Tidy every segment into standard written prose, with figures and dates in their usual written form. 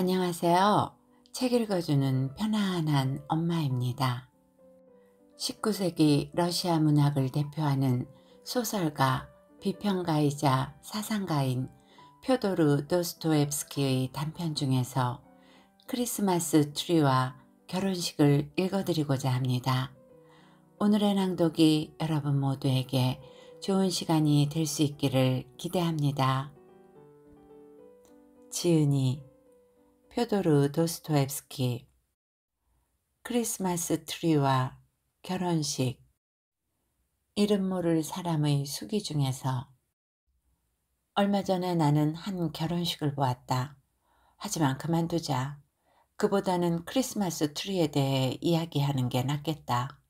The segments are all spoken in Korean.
안녕하세요. 책 읽어주는 편안한 엄마입니다. 19세기 러시아 문학을 대표하는 소설가, 비평가이자 사상가인 퓨도르 도스토옙스키의 단편 중에서 크리스마스 트리와 결혼식을 읽어드리고자 합니다. 오늘의 낭독이 여러분 모두에게 좋은 시간이 될 수 있기를 기대합니다. 지은이 퓨도르 도스토옙스키 크리스마스 트리와 결혼식. 이름 모를 사람의 수기 중에서. 얼마 전에 나는 한 결혼식을 보았다. 하지만 그만두자. 그보다는 크리스마스 트리에 대해 이야기하는 게 낫겠다.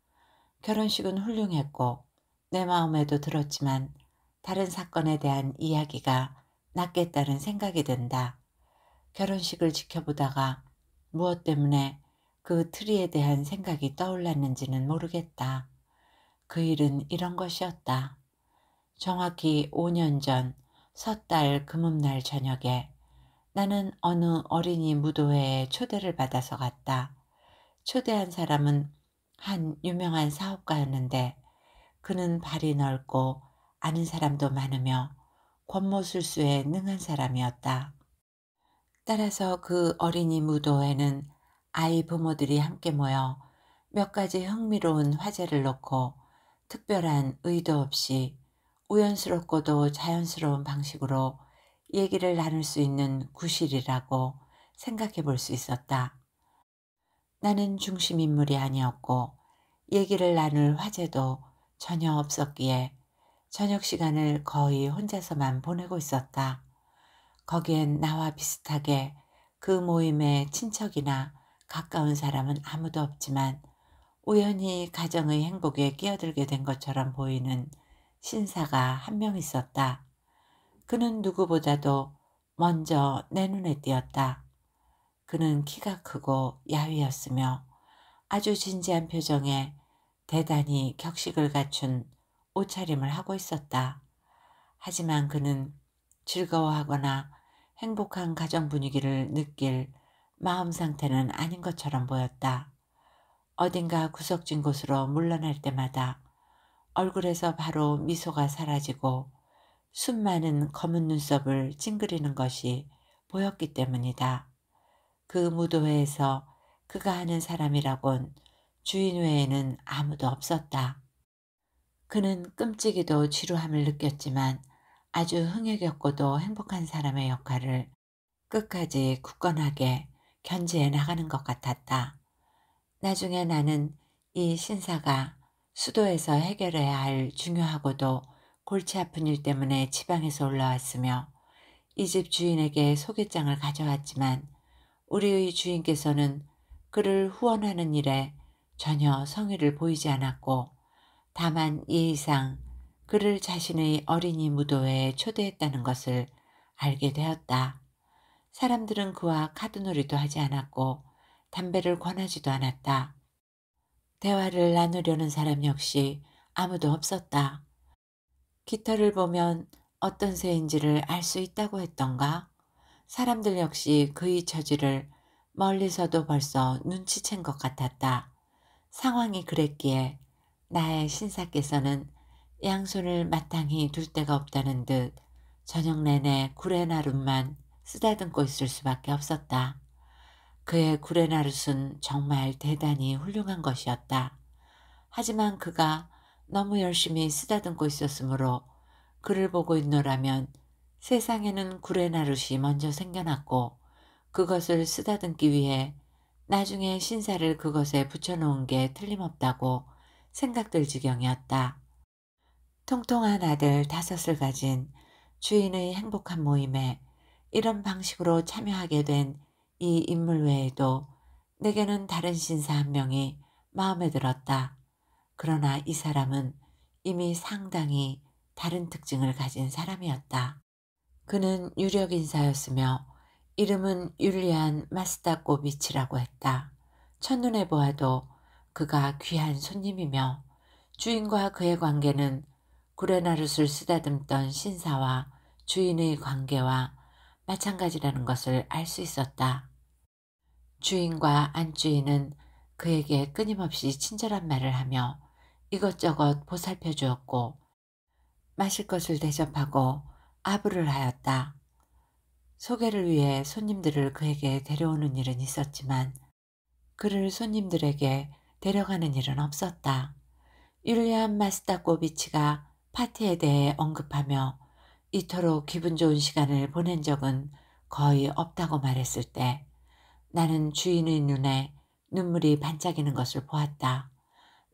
결혼식은 훌륭했고 내 마음에도 들었지만 다른 사건에 대한 이야기가 낫겠다는 생각이 든다. 결혼식을 지켜보다가 무엇 때문에 그 트리에 대한 생각이 떠올랐는지는 모르겠다. 그 일은 이런 것이었다. 정확히 5년 전 섣달 금음날 저녁에 나는 어느 어린이 무도회에 초대를 받아서 갔다. 초대한 사람은 한 유명한 사업가였는데 그는 발이 넓고 아는 사람도 많으며 권모술수에 능한 사람이었다. 따라서 그 어린이 무도회는 아이 부모들이 함께 모여 몇 가지 흥미로운 화제를 놓고 특별한 의도 없이 우연스럽고도 자연스러운 방식으로 얘기를 나눌 수 있는 구실이라고 생각해 볼 수 있었다. 나는 중심 인물이 아니었고 얘기를 나눌 화제도 전혀 없었기에 저녁 시간을 거의 혼자서만 보내고 있었다. 거기엔 나와 비슷하게 그 모임에 친척이나 가까운 사람은 아무도 없지만 우연히 가정의 행복에 끼어들게 된 것처럼 보이는 신사가 한 명 있었다. 그는 누구보다도 먼저 내 눈에 띄었다. 그는 키가 크고 야위였으며 아주 진지한 표정에 대단히 격식을 갖춘 옷차림을 하고 있었다. 하지만 그는 즐거워하거나 행복한 가정 분위기를 느낄 마음 상태는 아닌 것처럼 보였다. 어딘가 구석진 곳으로 물러날 때마다 얼굴에서 바로 미소가 사라지고 수많은 검은 눈썹을 찡그리는 것이 보였기 때문이다. 그 무도회에서 그가 아는 사람이라곤 주인 외에는 아무도 없었다. 그는 끔찍이도 지루함을 느꼈지만 아주 흥에 겪고도 행복한 사람의 역할을 끝까지 굳건하게 견지해 나가는 것 같았다. 나중에 나는 이 신사가 수도에서 해결해야 할 중요하고도 골치 아픈 일 때문에 지방에서 올라왔으며 이 집 주인에게 소개장을 가져왔지만 우리의 주인께서는 그를 후원하는 일에 전혀 성의를 보이지 않았고 다만 예의상 그를 자신의 어린이 무도회에 초대했다는 것을 알게 되었다. 사람들은 그와 카드놀이도 하지 않았고 담배를 권하지도 않았다. 대화를 나누려는 사람 역시 아무도 없었다. 깃털을 보면 어떤 새인지를 알 수 있다고 했던가? 사람들 역시 그의 처지를 멀리서도 벌써 눈치챈 것 같았다. 상황이 그랬기에 나의 신사께서는 양손을 마땅히 둘 데가 없다는 듯 저녁 내내 구레나룻만 쓰다듬고 있을 수밖에 없었다. 그의 구레나룻은 정말 대단히 훌륭한 것이었다. 하지만 그가 너무 열심히 쓰다듬고 있었으므로 그를 보고 있노라면 세상에는 구레나룻이 먼저 생겨났고 그것을 쓰다듬기 위해 나중에 신사를 그것에 붙여놓은 게 틀림없다고 생각될 지경이었다. 통통한 아들 5을 가진 주인의 행복한 모임에 이런 방식으로 참여하게 된 이 인물 외에도 내게는 다른 신사 한 명이 마음에 들었다. 그러나 이 사람은 이미 상당히 다른 특징을 가진 사람이었다. 그는 유력 인사였으며 이름은 율리안 마스타코비치라고 했다. 첫눈에 보아도 그가 귀한 손님이며 주인과 그의 관계는 구레나룻을 쓰다듬던 신사와 주인의 관계와 마찬가지라는 것을 알 수 있었다. 주인과 안주인은 그에게 끊임없이 친절한 말을 하며 이것저것 보살펴 주었고 마실 것을 대접하고 아부를 하였다. 소개를 위해 손님들을 그에게 데려오는 일은 있었지만 그를 손님들에게 데려가는 일은 없었다. 율리안 마스타코비치가 파티에 대해 언급하며 이토록 기분 좋은 시간을 보낸 적은 거의 없다고 말했을 때 나는 주인의 눈에 눈물이 반짝이는 것을 보았다.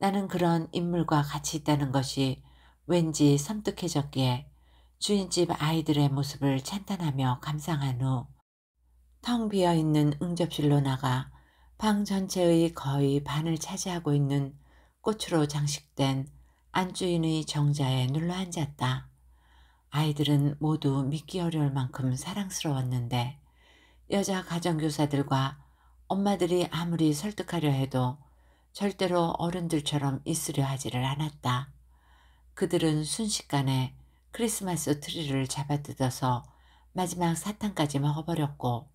나는 그런 인물과 같이 있다는 것이 왠지 섬뜩해졌기에 주인집 아이들의 모습을 찬탄하며 감상한 후 텅 비어있는 응접실로 나가 방 전체의 거의 반을 차지하고 있는 꽃으로 장식된 안주인의 정자에 눌러앉았다. 아이들은 모두 믿기 어려울 만큼 사랑스러웠는데 여자 가정교사들과 엄마들이 아무리 설득하려 해도 절대로 어른들처럼 있으려 하지를 않았다. 그들은 순식간에 크리스마스 트리를 잡아뜯어서 마지막 사탕까지 먹어버렸고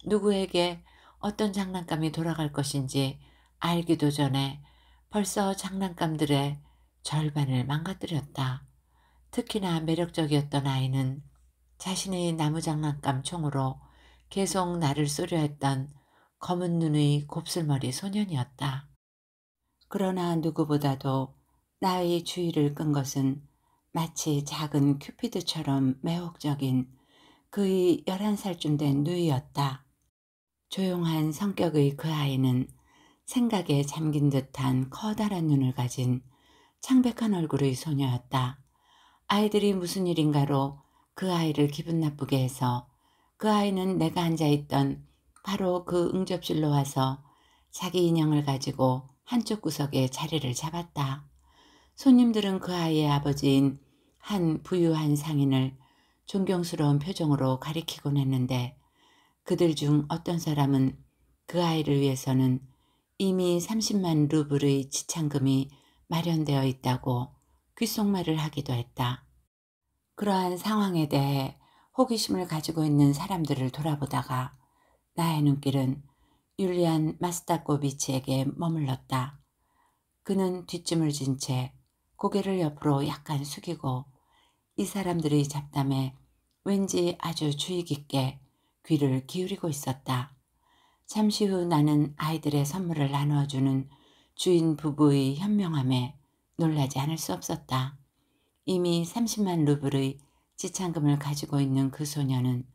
누구에게 어떤 장난감이 돌아갈 것인지 알기도 전에 벌써 장난감들의 절반을 망가뜨렸다. 특히나 매력적이었던 아이는 자신의 나무 장난감 총으로 계속 나를 쏘려 했던 검은 눈의 곱슬머리 소년이었다. 그러나 누구보다도 나의 주의를 끈 것은 마치 작은 큐피드처럼 매혹적인 그의 11살쯤 된 누이였다. 조용한 성격의 그 아이는 생각에 잠긴 듯한 커다란 눈을 가진 창백한 얼굴의 소녀였다. 아이들이 무슨 일인가로 그 아이를 기분 나쁘게 해서 그 아이는 내가 앉아있던 바로 그 응접실로 와서 자기 인형을 가지고 한쪽 구석에 자리를 잡았다. 손님들은 그 아이의 아버지인 한 부유한 상인을 존경스러운 표정으로 가리키곤 했는데 그들 중 어떤 사람은 그 아이를 위해서는 이미 30만 루블의 지참금이 마련되어 있다고 귓속말을 하기도 했다. 그러한 상황에 대해 호기심을 가지고 있는 사람들을 돌아보다가 나의 눈길은 율리안 마스타코비치에게 머물렀다. 그는 뒷짐을 진 채 고개를 옆으로 약간 숙이고 이 사람들의 잡담에 왠지 아주 주의 깊게 귀를 기울이고 있었다. 잠시 후 나는 아이들의 선물을 나누어주는 주인 부부의 현명함에 놀라지 않을 수 없었다. 이미 30만 루블의 지참금을 가지고 있는 그 소녀는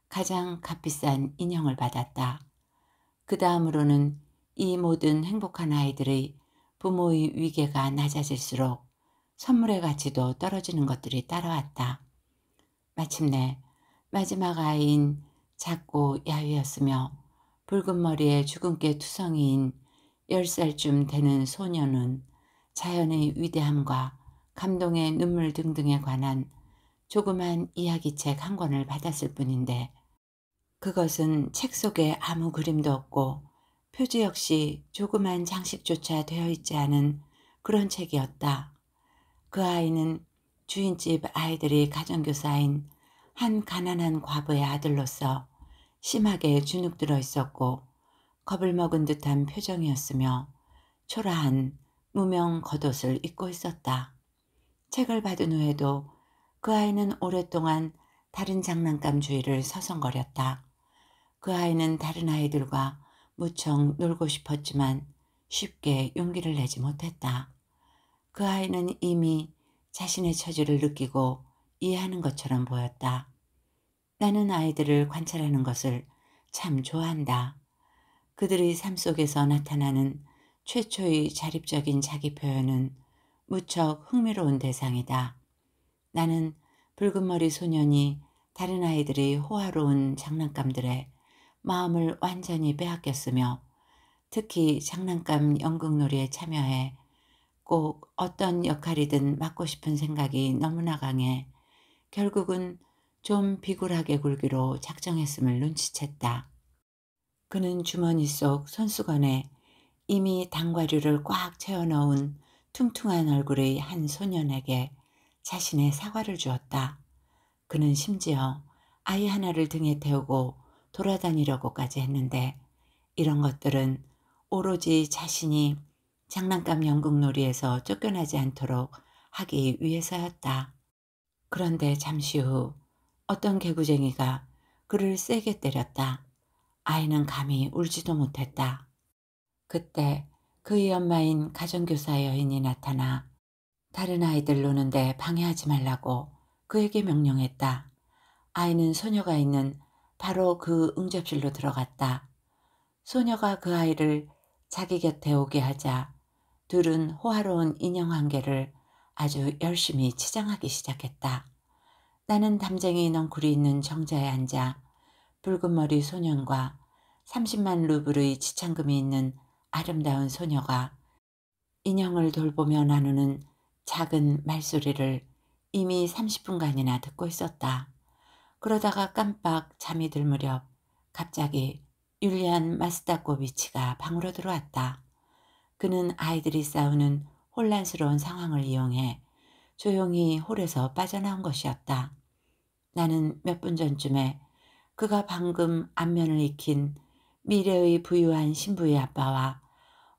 가장 값비싼 인형을 받았다. 그 다음으로는 이 모든 행복한 아이들의 부모의 위계가 낮아질수록 선물의 가치도 떨어지는 것들이 따라왔다. 마침내 마지막 아이인 작고 야위었으며 붉은 머리에 주근깨 투성이인 10살쯤 되는 소녀는 자연의 위대함과 감동의 눈물 등등에 관한 조그만 이야기책 한 권을 받았을 뿐인데 그것은 책 속에 아무 그림도 없고 표지 역시 조그만 장식조차 되어 있지 않은 그런 책이었다. 그 아이는 주인집 아이들이 가정교사인 한 가난한 과부의 아들로서 심하게 주눅들어 있었고 겁을 먹은 듯한 표정이었으며 초라한 무명 겉옷을 입고 있었다. 책을 받은 후에도 그 아이는 오랫동안 다른 장난감 주위를 서성거렸다. 그 아이는 다른 아이들과 무척 놀고 싶었지만 쉽게 용기를 내지 못했다. 그 아이는 이미 자신의 처지를 느끼고 이해하는 것처럼 보였다. 나는 아이들을 관찰하는 것을 참 좋아한다. 그들의 삶 속에서 나타나는 최초의 자립적인 자기 표현은 무척 흥미로운 대상이다. 나는 붉은 머리 소년이 다른 아이들의 호화로운 장난감들에 마음을 완전히 빼앗겼으며 특히 장난감 연극놀이에 참여해 꼭 어떤 역할이든 맡고 싶은 생각이 너무나 강해 결국은 좀 비굴하게 굴기로 작정했음을 눈치챘다. 그는 주머니 속 손수건에 이미 당과류를 꽉 채워 넣은 퉁퉁한 얼굴의 한 소년에게 자신의 사과를 주었다. 그는 심지어 아이 하나를 등에 태우고 돌아다니려고까지 했는데 이런 것들은 오로지 자신이 장난감 연극놀이에서 쫓겨나지 않도록 하기 위해서였다. 그런데 잠시 후 어떤 개구쟁이가 그를 세게 때렸다. 아이는 감히 울지도 못했다. 그때 그의 엄마인 가정교사 여인이 나타나 다른 아이들 노는데 방해하지 말라고 그에게 명령했다. 아이는 소녀가 있는 바로 그 응접실로 들어갔다. 소녀가 그 아이를 자기 곁에 오게 하자 둘은 호화로운 인형 한 개를 아주 열심히 치장하기 시작했다. 나는 담쟁이 넝쿨이 있는 정자에 앉아 붉은 머리 소년과 30만 루블의 지참금이 있는 아름다운 소녀가 인형을 돌보며 나누는 작은 말소리를 이미 30분간이나 듣고 있었다. 그러다가 깜빡 잠이 들 무렵 갑자기 율리안 마스타코비치가 방으로 들어왔다. 그는 아이들이 싸우는 혼란스러운 상황을 이용해 조용히 홀에서 빠져나온 것이었다. 나는 몇 분 전쯤에 그가 방금 안면을 익힌 미래의 부유한 신부의 아빠와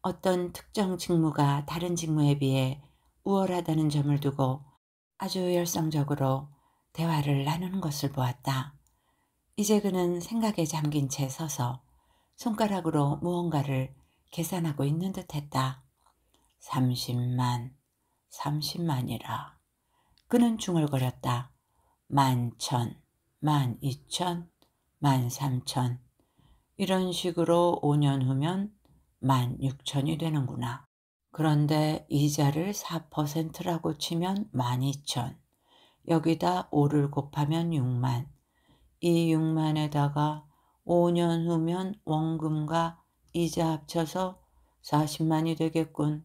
어떤 특정 직무가 다른 직무에 비해 우월하다는 점을 두고 아주 열성적으로 대화를 나누는 것을 보았다. 이제 그는 생각에 잠긴 채 서서 손가락으로 무언가를 계산하고 있는 듯했다. 30만, 30만이라. 그는 중얼거렸다. 11,000, 12,000, 13,000. 이런 식으로 5년 후면 16,000이 되는구나. 그런데 이자를 4%라고 치면 12,000. 여기다 5를 곱하면 6만. 이 6만에다가 5년 후면 원금과 이자 합쳐서 40만이 되겠군.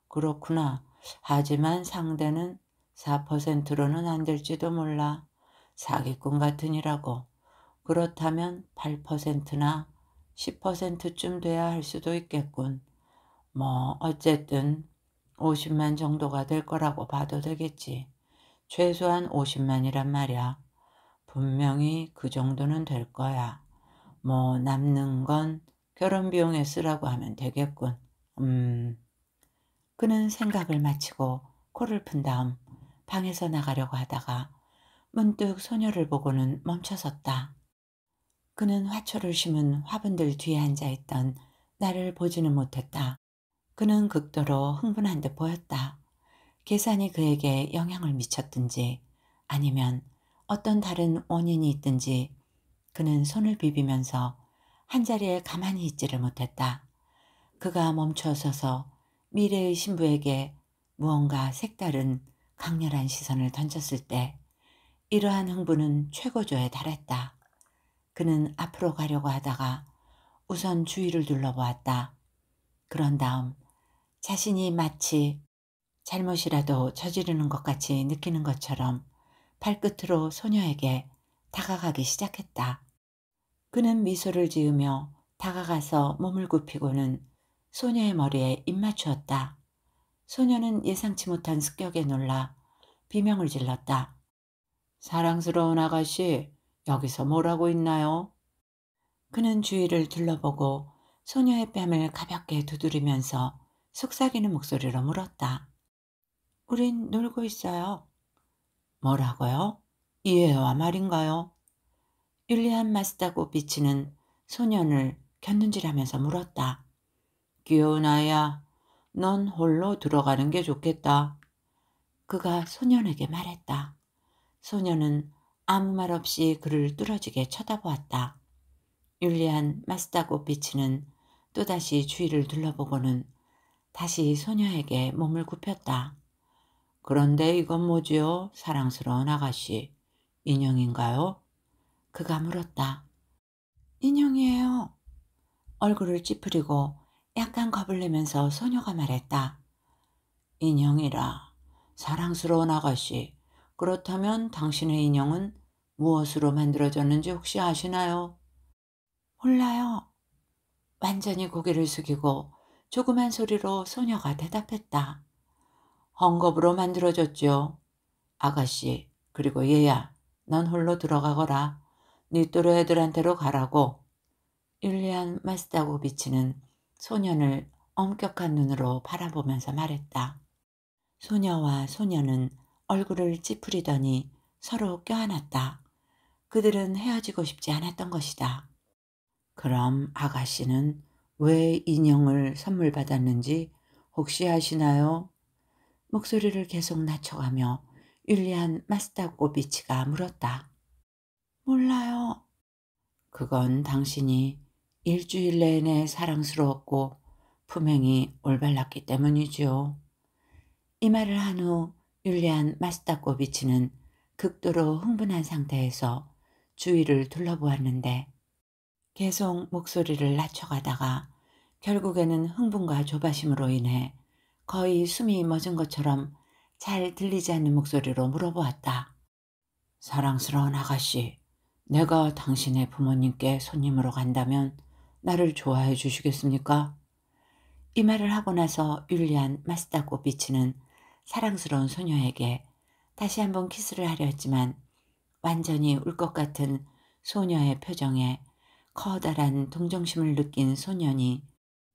그렇구나. 하지만 상대는 4%로는 안 될지도 몰라. 사기꾼 같으니라고. 그렇다면 8%나 10%쯤 돼야 할 수도 있겠군. 뭐 어쨌든 50만 정도가 될 거라고 봐도 되겠지. 최소한 50만이란 말이야. 분명히 그 정도는 될 거야. 뭐 남는 건 결혼 비용에 쓰라고 하면 되겠군. 그는 생각을 마치고 코를 푼 다음 방에서 나가려고 하다가 문득 소녀를 보고는 멈춰섰다. 그는 화초를 심은 화분들 뒤에 앉아있던 나를 보지는 못했다. 그는 극도로 흥분한 듯 보였다. 계산이 그에게 영향을 미쳤든지 아니면 어떤 다른 원인이 있든지 그는 손을 비비면서 한자리에 가만히 있지를 못했다. 그가 멈춰서서 미래의 신부에게 무언가 색다른 강렬한 시선을 던졌을 때 이러한 흥분은 최고조에 달했다. 그는 앞으로 가려고 하다가 우선 주위를 둘러보았다. 그런 다음 자신이 마치 잘못이라도 저지르는 것 같이 느끼는 것처럼 발끝으로 소녀에게 다가가기 시작했다. 그는 미소를 지으며 다가가서 몸을 굽히고는 소녀의 머리에 입 맞추었다. 소녀는 예상치 못한 습격에 놀라 비명을 질렀다. 사랑스러운 아가씨, 여기서 뭘 하고 있나요? 그는 주위를 둘러보고 소녀의 뺨을 가볍게 두드리면서 속삭이는 목소리로 물었다. 우린 놀고 있어요. 뭐라고요? 이해와 말인가요? 율리안 마스타코비치는 소년을 곁눈질하면서 물었다. 귀여운 아이야, 넌 홀로 들어가는 게 좋겠다. 그가 소년에게 말했다. 소년은 아무 말 없이 그를 뚫어지게 쳐다보았다. 율리안 마스타코비치는 또다시 주위를 둘러보고는 다시 소녀에게 몸을 굽혔다. 그런데 이건 뭐지요, 사랑스러운 아가씨? 인형인가요? 그가 물었다. 인형이에요. 얼굴을 찌푸리고 약간 겁을 내면서 소녀가 말했다. 인형이라. 사랑스러운 아가씨. 그렇다면 당신의 인형은 무엇으로 만들어졌는지 혹시 아시나요? 몰라요. 완전히 고개를 숙이고 조그만 소리로 소녀가 대답했다. 헝겊으로 만들어졌죠. 아가씨, 그리고 얘야, 넌 홀로 들어가거라. 네 또래 애들한테로 가라고. 율리안 마스타고비치는 소년을 엄격한 눈으로 바라보면서 말했다. 소녀와 소년은 얼굴을 찌푸리더니 서로 껴안았다. 그들은 헤어지고 싶지 않았던 것이다. 그럼 아가씨는 왜 인형을 선물 받았는지 혹시 아시나요? 목소리를 계속 낮춰가며 율리안 마스타코비치가 물었다. 몰라요. 그건 당신이 일주일 내내 사랑스러웠고 품행이 올바랐기 때문이지요. 이 말을 한 후 율리안 마스타코비치는 극도로 흥분한 상태에서 주위를 둘러보았는데 계속 목소리를 낮춰가다가 결국에는 흥분과 조바심으로 인해 거의 숨이 멎은 것처럼 잘 들리지 않는 목소리로 물어보았다. 사랑스러운 아가씨, 내가 당신의 부모님께 손님으로 간다면 나를 좋아해 주시겠습니까? 이 말을 하고 나서 율리안 마스타코비치는 사랑스러운 소녀에게 다시 한번 키스를 하려 했지만 완전히 울 것 같은 소녀의 표정에 커다란 동정심을 느낀 소년이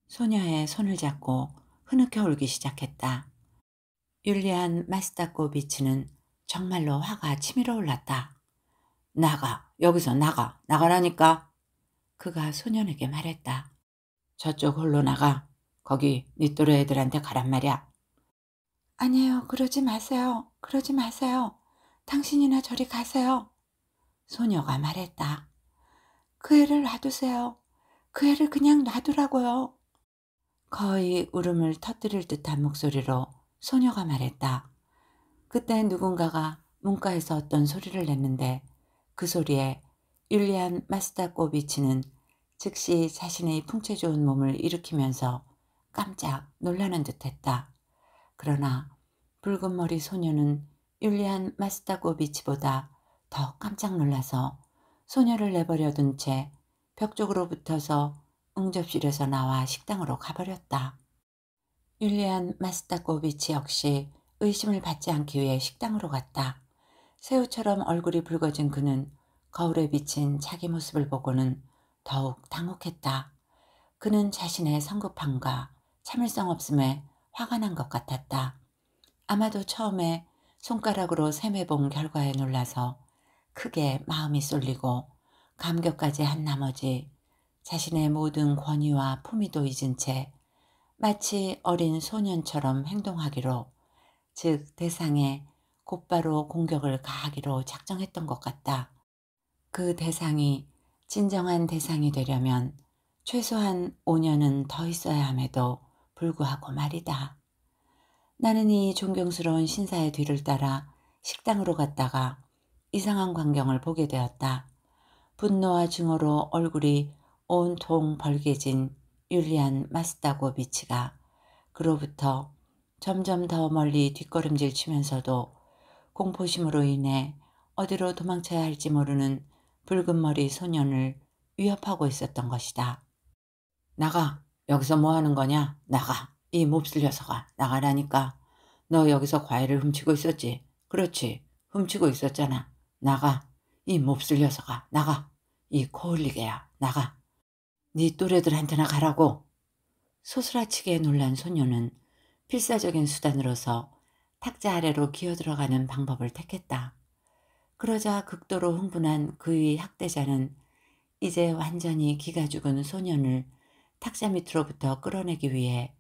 소녀의 손을 잡고 흐느껴 울기 시작했다. 율리안 마스타코비치는 정말로 화가 치밀어 올랐다. 나가, 여기서 나가, 나가라니까. 그가 소년에게 말했다. 저쪽 홀로 나가. 거기 네 또래 애들한테 가란 말이야. 아니에요, 그러지 마세요. 그러지 마세요. 당신이나 저리 가세요. 소녀가 말했다. 그 애를 놔두세요. 그 애를 그냥 놔두라고요. 거의 울음을 터뜨릴 듯한 목소리로 소녀가 말했다. 그때 누군가가 문가에서 어떤 소리를 냈는데 그 소리에 율리안 마스타코비치는 즉시 자신의 풍채 좋은 몸을 일으키면서 깜짝 놀라는 듯했다. 그러나 붉은 머리 소녀는 율리안 마스타코비치보다 더 깜짝 놀라서 소녀를 내버려 둔 채 벽 쪽으로 붙어서 응접실에서 나와 식당으로 가버렸다. 율리안 마스타코비치 역시 의심을 받지 않기 위해 식당으로 갔다. 새우처럼 얼굴이 붉어진 그는 거울에 비친 자기 모습을 보고는 더욱 당혹했다. 그는 자신의 성급함과 참을성 없음에 화가 난 것 같았다. 아마도 처음에 손가락으로 세매본 결과에 놀라서 크게 마음이 쏠리고 감격까지 한 나머지 자신의 모든 권위와 품위도 잊은 채 마치 어린 소년처럼 행동하기로, 즉 대상에 곧바로 공격을 가하기로 작정했던 것 같다. 그 대상이 진정한 대상이 되려면 최소한 5년은 더 있어야 함에도 불구하고 말이다. 나는 이 존경스러운 신사의 뒤를 따라 식당으로 갔다가 이상한 광경을 보게 되었다. 분노와 증오로 얼굴이 온통 벌개진 율리안 마스타고비치가 그로부터 점점 더 멀리 뒷걸음질 치면서도 공포심으로 인해 어디로 도망쳐야 할지 모르는 붉은 머리 소년을 위협하고 있었던 것이다. 나가! 여기서 뭐 하는 거냐? 나가! 이 몹쓸 녀석아! 나가라니까! 너 여기서 과일을 훔치고 있었지? 그렇지, 훔치고 있었잖아. 나가! 이 몹쓸 녀석아! 나가! 이 코 흘리개야! 나가! 네 또래들한테나 가라고! 소스라치게 놀란 소녀는 필사적인 수단으로서 탁자 아래로 기어들어가는 방법을 택했다. 그러자 극도로 흥분한 그의 학대자는 이제 완전히 기가 죽은 소년을 탁자 밑으로부터 끌어내기 위해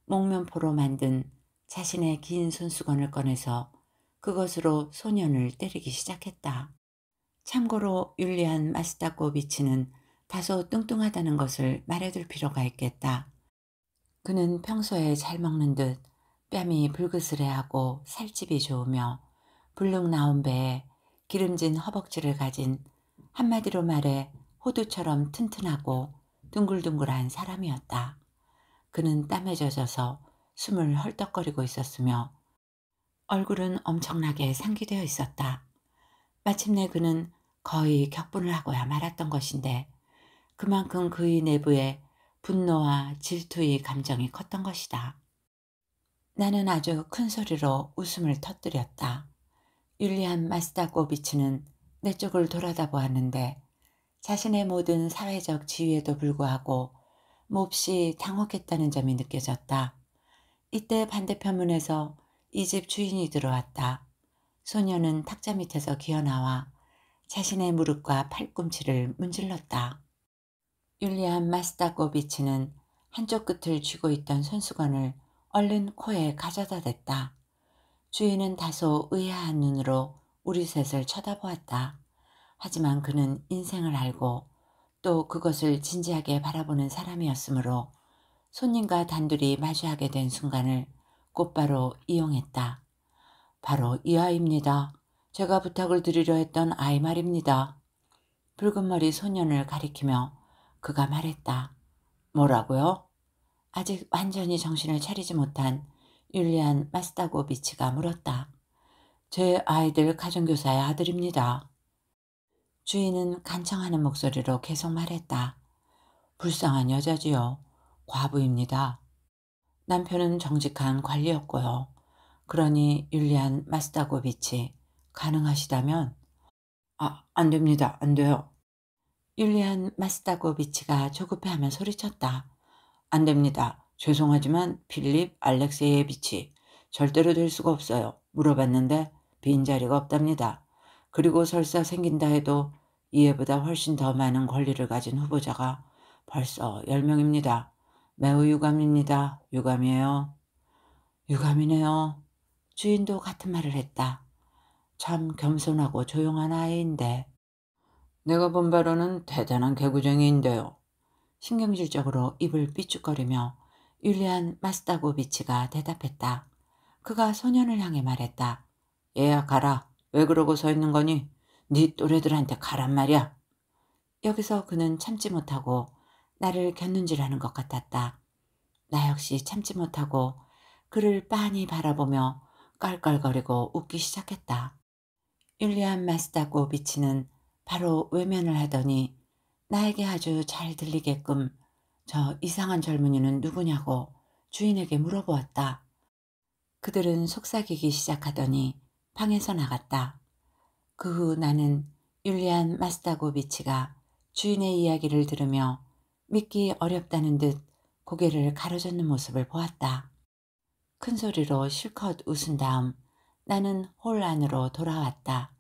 목면포로 만든 자신의 긴 손수건을 꺼내서 그것으로 소년을 때리기 시작했다. 참고로 율리안 마스타코비치는 다소 뚱뚱하다는 것을 말해둘 필요가 있겠다. 그는 평소에 잘 먹는 듯 뺨이 불그스레하고 살집이 좋으며 불룩 나온 배에 기름진 허벅지를 가진, 한마디로 말해 호두처럼 튼튼하고 둥글둥글한 사람이었다. 그는 땀에 젖어서 숨을 헐떡거리고 있었으며 얼굴은 엄청나게 상기되어 있었다. 마침내 그는 거의 격분을 하고야 말았던 것인데 그만큼 그의 내부에 분노와 질투의 감정이 컸던 것이다. 나는 아주 큰 소리로 웃음을 터뜨렸다. 율리안 마스타코비치는 내 쪽을 돌아다 보았는데 자신의 모든 사회적 지위에도 불구하고 몹시 당혹했다는 점이 느껴졌다. 이때 반대편 문에서 이 집 주인이 들어왔다. 소녀는 탁자 밑에서 기어나와 자신의 무릎과 팔꿈치를 문질렀다. 율리안 마스타코비치는 한쪽 끝을 쥐고 있던 손수건을 얼른 코에 가져다 댔다. 주인은 다소 의아한 눈으로 우리 셋을 쳐다보았다. 하지만 그는 인생을 알고 또 그것을 진지하게 바라보는 사람이었으므로 손님과 단둘이 마주하게 된 순간을 곧바로 이용했다. 바로 이 아이입니다. 제가 부탁을 드리려 했던 아이 말입니다. 붉은 머리 소년을 가리키며 그가 말했다. 뭐라고요? 아직 완전히 정신을 차리지 못한 율리안 마스타고비치가 물었다. 제 아이들 가정교사의 아들입니다. 주인은 간청하는 목소리로 계속 말했다. 불쌍한 여자지요. 과부입니다. 남편은 정직한 관리였고요. 그러니 율리안 마스타고비치 가능하시다면 안 됩니다. 안 돼요. 율리안 마스타고비치가 조급해하며 소리쳤다. 안 됩니다. 죄송하지만 필립 알렉세예비치 절대로 될 수가 없어요. 물어봤는데 빈자리가 없답니다. 그리고 설사 생긴다 해도 이해보다 훨씬 더 많은 권리를 가진 후보자가 벌써 10명입니다. 매우 유감입니다. 유감이에요. 유감이네요. 주인도 같은 말을 했다. 참 겸손하고 조용한 아이인데. 내가 본 바로는 대단한 개구쟁이인데요. 신경질적으로 입을 삐죽거리며 율리안 마스타고비치가 대답했다. 그가 소년을 향해 말했다. 얘야 가라. 왜 그러고 서 있는 거니? 네 또래들한테 가란 말이야. 여기서 그는 참지 못하고 나를 곁눈질하는 것 같았다. 나 역시 참지 못하고 그를 빤히 바라보며 깔깔거리고 웃기 시작했다. 율리안 마스타고비치는 바로 외면을 하더니 나에게 아주 잘 들리게끔 저 이상한 젊은이는 누구냐고 주인에게 물어보았다. 그들은 속삭이기 시작하더니 방에서 나갔다. 그 후 나는 율리안 마스타고비치가 주인의 이야기를 들으며 믿기 어렵다는 듯 고개를 가로젓는 모습을 보았다. 큰 소리로 실컷 웃은 다음 나는 홀 안으로 돌아왔다.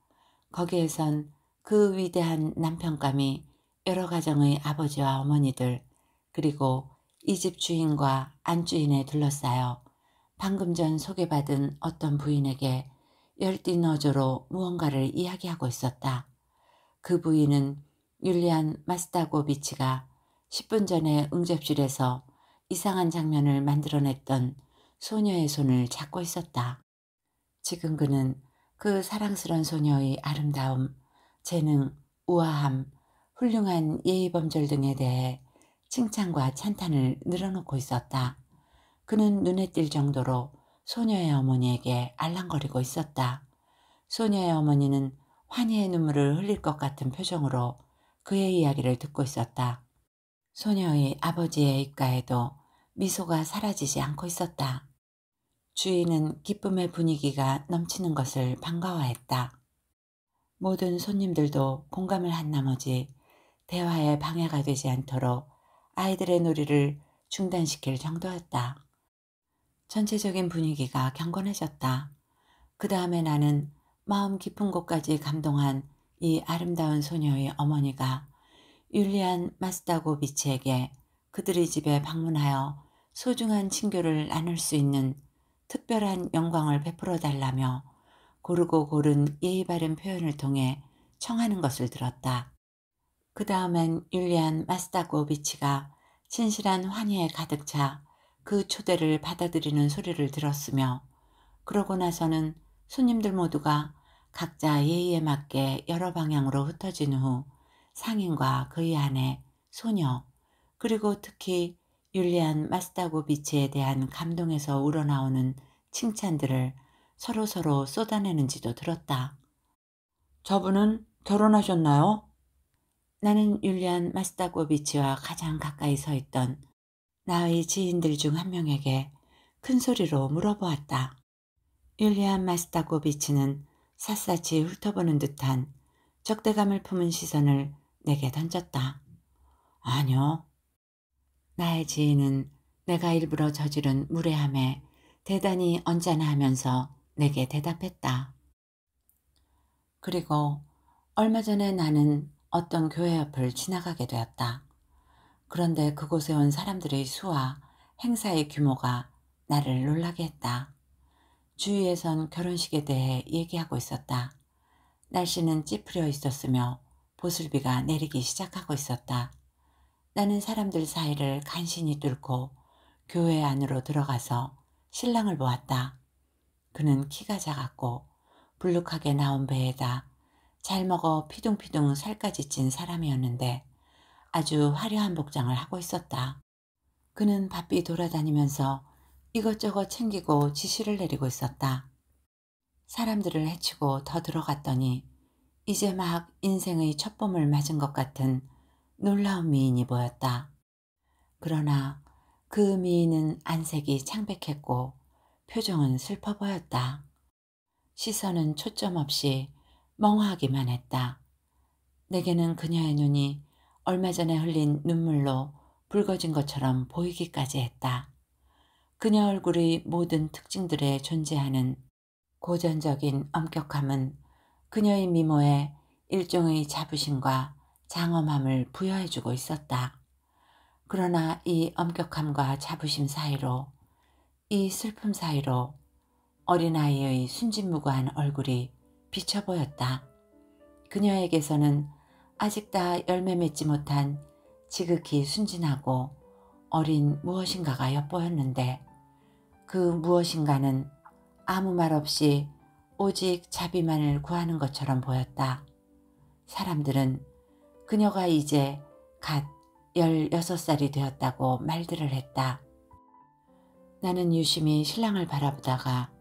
거기에선 그 위대한 남편감이 여러 가정의 아버지와 어머니들 그리고 이 집 주인과 안주인에 둘러싸여 방금 전 소개받은 어떤 부인에게 열띤 어조로 무언가를 이야기하고 있었다. 그 부인은 율리안 마스타고비치가 10분 전에 응접실에서 이상한 장면을 만들어냈던 소녀의 손을 잡고 있었다. 지금 그는 그 사랑스런 소녀의 아름다움, 재능, 우아함, 훌륭한 예의범절 등에 대해 칭찬과 찬탄을 늘어놓고 있었다. 그는 눈에 띌 정도로 소녀의 어머니에게 알랑거리고 있었다. 소녀의 어머니는 환희의 눈물을 흘릴 것 같은 표정으로 그의 이야기를 듣고 있었다. 소녀의 아버지의 입가에도 미소가 사라지지 않고 있었다. 주인은 기쁨의 분위기가 넘치는 것을 반가워했다. 모든 손님들도 공감을 한 나머지 대화에 방해가 되지 않도록 아이들의 놀이를 중단시킬 정도였다. 전체적인 분위기가 경건해졌다. 그 다음에 나는 마음 깊은 곳까지 감동한 이 아름다운 소녀의 어머니가 율리안 마스타고비치에게 그들의 집에 방문하여 소중한 친교를 나눌 수 있는 특별한 영광을 베풀어 달라며 고르고 고른 예의 바른 표현을 통해 청하는 것을 들었다. 그 다음엔 율리안 마스타고비치가 진실한 환희에 가득 차 그 초대를 받아들이는 소리를 들었으며 그러고 나서는 손님들 모두가 각자 예의에 맞게 여러 방향으로 흩어진 후 상인과 그의 아내, 소녀, 그리고 특히 율리안 마스타고비치에 대한 감동에서 우러나오는 칭찬들을 서로서로 쏟아내는지도 들었다. 저분은 결혼하셨나요? 나는 율리안 마스타고비치와 가장 가까이 서 있던 나의 지인들 중 한 명에게 큰 소리로 물어보았다. 율리안 마스타고비치는 샅샅이 훑어보는 듯한 적대감을 품은 시선을 내게 던졌다. 아니요. 나의 지인은 내가 일부러 저지른 무례함에 대단히 언짢아하면서 내게 대답했다. 그리고 얼마 전에 나는 어떤 교회 옆을 지나가게 되었다. 그런데 그곳에 온 사람들의 수와 행사의 규모가 나를 놀라게 했다. 주위에선 결혼식에 대해 얘기하고 있었다. 날씨는 찌푸려 있었으며 보슬비가 내리기 시작하고 있었다. 나는 사람들 사이를 간신히 뚫고 교회 안으로 들어가서 신랑을 보았다. 그는 키가 작았고 불룩하게 나온 배에다 잘 먹어 피둥피둥 살까지 찐 사람이었는데 아주 화려한 복장을 하고 있었다. 그는 바삐 돌아다니면서 이것저것 챙기고 지시를 내리고 있었다. 사람들을 해치고 더 들어갔더니 이제 막 인생의 첫 봄을 맞은 것 같은 놀라운 미인이 보였다. 그러나 그 미인은 안색이 창백했고 표정은 슬퍼 보였다. 시선은 초점 없이 멍하기만 했다. 내게는 그녀의 눈이 얼마 전에 흘린 눈물로 붉어진 것처럼 보이기까지 했다. 그녀 얼굴의 모든 특징들에 존재하는 고전적인 엄격함은 그녀의 미모에 일종의 자부심과 장엄함을 부여해주고 있었다. 그러나 이 엄격함과 자부심 사이로, 이 슬픔 사이로 어린아이의 순진무구한 얼굴이 비쳐 보였다. 그녀에게서는 아직 다 열매 맺지 못한 지극히 순진하고 어린 무엇인가가 엿보였는데 그 무엇인가는 아무 말 없이 오직 자비만을 구하는 것처럼 보였다. 사람들은 그녀가 이제 갓 16살이 되었다고 말들을 했다. 나는 유심히 신랑을 바라보다가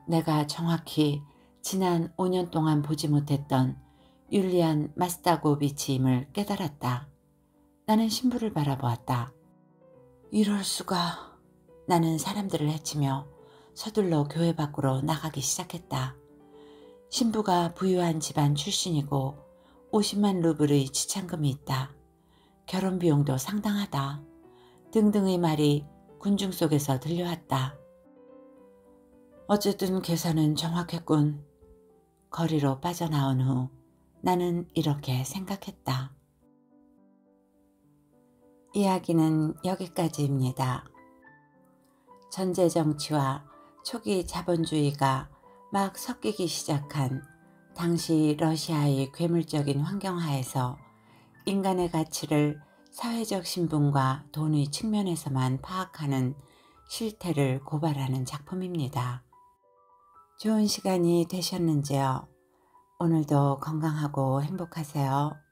내가 정확히 지난 5년 동안 보지 못했던 율리안 마스타고비치임을 깨달았다. 나는 신부를 바라보았다. 이럴 수가. 나는 사람들을 해치며 서둘러 교회 밖으로 나가기 시작했다. 신부가 부유한 집안 출신이고 50만 루블의 지참금이 있다. 결혼 비용도 상당하다. 등등의 말이 군중 속에서 들려왔다. 어쨌든 계산은 정확했군. 거리로 빠져나온 후 나는 이렇게 생각했다. 이야기는 여기까지입니다. 전제정치와 초기 자본주의가 막 섞이기 시작한 당시 러시아의 괴물적인 환경하에서 인간의 가치를 사회적 신분과 돈의 측면에서만 파악하는 실태를 고발하는 작품입니다. 좋은 시간이 되셨는지요? 오늘도 건강하고 행복하세요.